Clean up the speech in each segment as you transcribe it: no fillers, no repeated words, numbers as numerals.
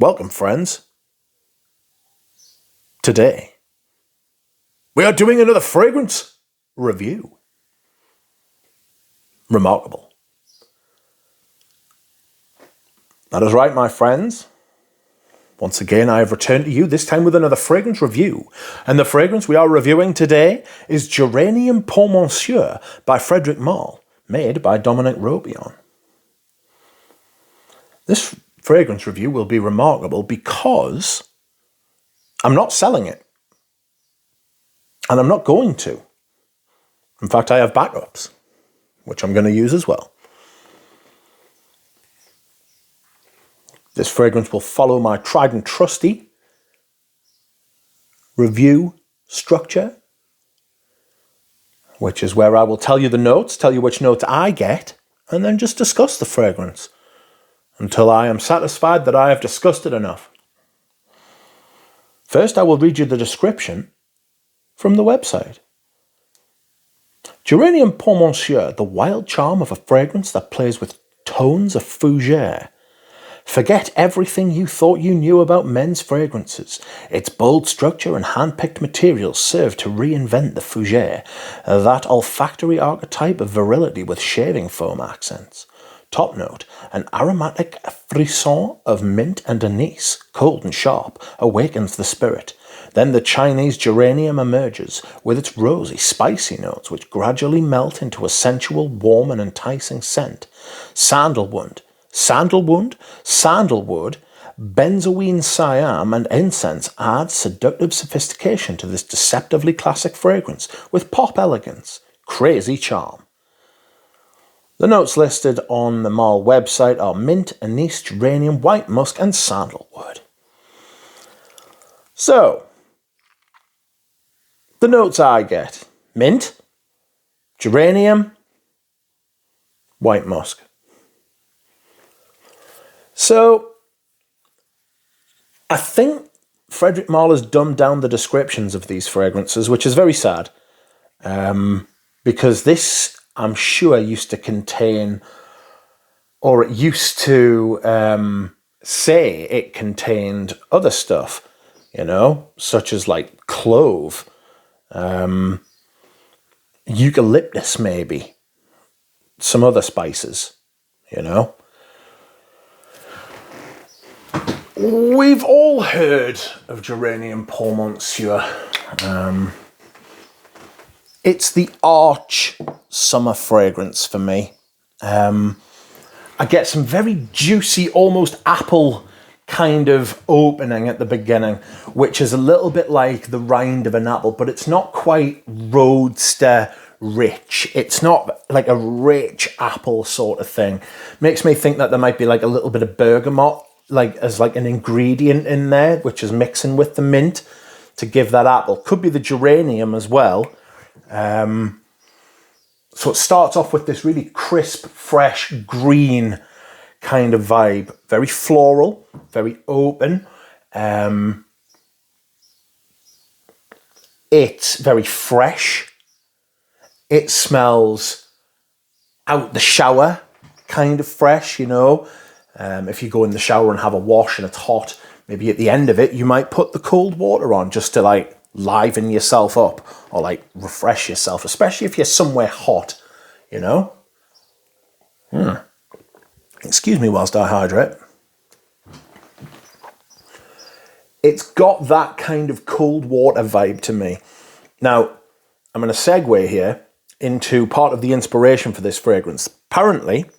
Welcome, friends. Today, we are doing another fragrance review. Remarkable. That is right, my friends. Once again, I have returned to you, this time with another fragrance review. And the fragrance we are reviewing today is Geranium Pour Monsieur by Frederic Malle, made by Dominic Robillon. This fragrance review will be remarkable because I'm not selling it. And I'm not going to. In fact, I have backups, which I'm going to use as well. This fragrance will follow my tried and trusty review structure, which is where I will tell you the notes, tell you which notes I get, and then just discuss the fragrance until I am satisfied that I have discussed it enough. First, I will read you the description from the website. Geranium Pour Monsieur, the wild charm of a fragrance that plays with tones of fougere. Forget everything you thought you knew about men's fragrances. Its bold structure and hand-picked materials serve to reinvent the fougere, that olfactory archetype of virility with shaving foam accents. Top note, an aromatic frisson of mint and anise, cold and sharp, awakens the spirit. Then the Chinese geranium emerges with its rosy, spicy notes which gradually melt into a sensual, warm and enticing scent. Sandalwood, benzoin siam and incense add seductive sophistication to this deceptively classic fragrance with pop elegance, crazy charm. The notes listed on the Malle website are mint, anise, geranium, white musk and sandalwood. So, the notes I get: mint, geranium, white musk. So, I think Frederic Malle has dumbed down the descriptions of these fragrances, which is very sad. Because this, I'm sure, used to contain, or it used to say it contained other stuff, such as like clove, eucalyptus maybe, some other spices, We've all heard of Geranium Pour Monsieur. It's the arch summer fragrance for me. I get some very juicy, almost apple kind of opening at the beginning, which is a little bit like the rind of an apple, but it's not quite roadster rich. It's not like a rich apple sort of thing. Makes me think that there might be like a little bit of bergamot as an ingredient in there, which is mixing with the mint to give that apple. Could be the geranium as well. So it starts off with this really crisp, fresh, green kind of vibe. Very floral, very open. It's very fresh. It smells out the shower kind of fresh, If you go in the shower and have a wash and it's hot, maybe at the end of it, you might put the cold water on just to liven yourself up or refresh yourself, especially if you're somewhere hot, Excuse me whilst I hydrate. It's got that kind of cold water vibe to me. Now, I'm going to segue here into part of the inspiration for this fragrance. Apparently,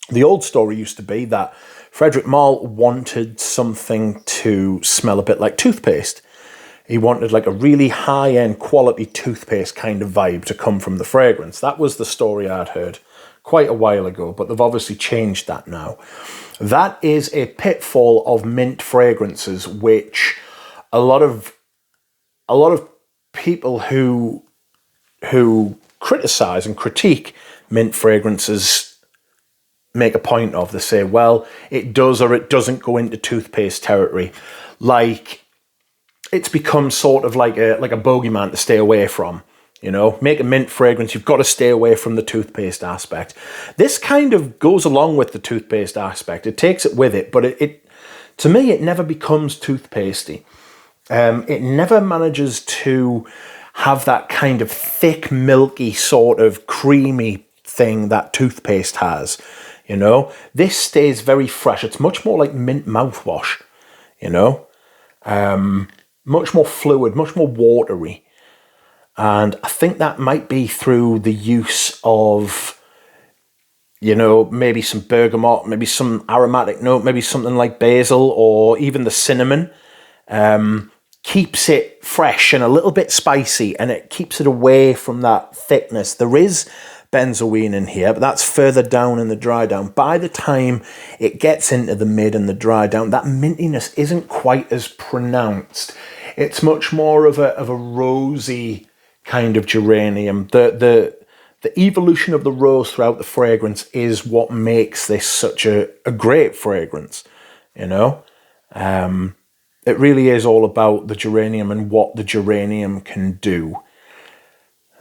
the old story used to be that Frederic Malle wanted something to smell a bit like toothpaste. He wanted a really high-end quality toothpaste kind of vibe to come from the fragrance. That was the story I'd heard quite a while ago, but they've obviously changed that now. That is a pitfall of mint fragrances, which a lot of people who criticize and critique mint fragrances make a point of. They say, well, it does or it doesn't go into toothpaste territory. It's become sort of like a bogeyman to stay away from. Make a mint fragrance, you've got to stay away from the toothpaste aspect. This kind of goes along with the toothpaste aspect. It takes it with it, but it To me, it never becomes toothpastey. It never manages to have that kind of thick, milky, sort of creamy thing that toothpaste has, you know. This stays very fresh. It's much more like mint mouthwash, you know. Much more fluid, much more watery. And I think that might be through the use of, you know, maybe some bergamot, maybe some aromatic note, maybe something like basil or even the cinnamon. Keeps it fresh and a little bit spicy, and it keeps it away from that thickness. There is benzoin in here, but that's further down in the dry down. By the time it gets into the mid and the dry down, that mintiness isn't quite as pronounced. It's much more of a rosy kind of geranium. The evolution of the rose throughout the fragrance is what makes this such a great fragrance, you know. It really is all about the geranium and what the geranium can do.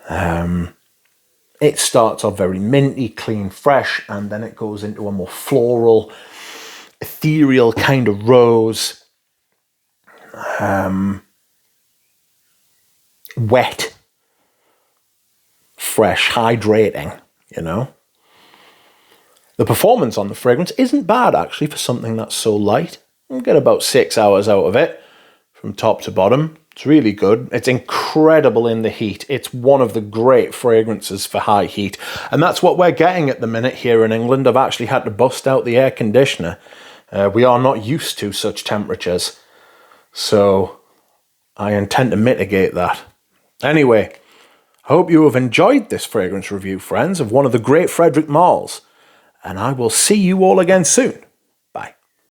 It starts off very minty, clean, fresh, and then it goes into a more floral, ethereal kind of rose. Wet, fresh, hydrating, you know. The performance on the fragrance isn't bad, actually, for something that's so light. You get about 6 hours out of it from top to bottom. It's really good. It's incredible in the heat. It's one of the great fragrances for high heat. And that's what we're getting at the minute here in England. I've actually had to bust out the air conditioner. We are not used to such temperatures. So I intend to mitigate that. Anyway, I hope you have enjoyed this fragrance review, friends, of one of the great Frederic Malles. And I will see you all again soon.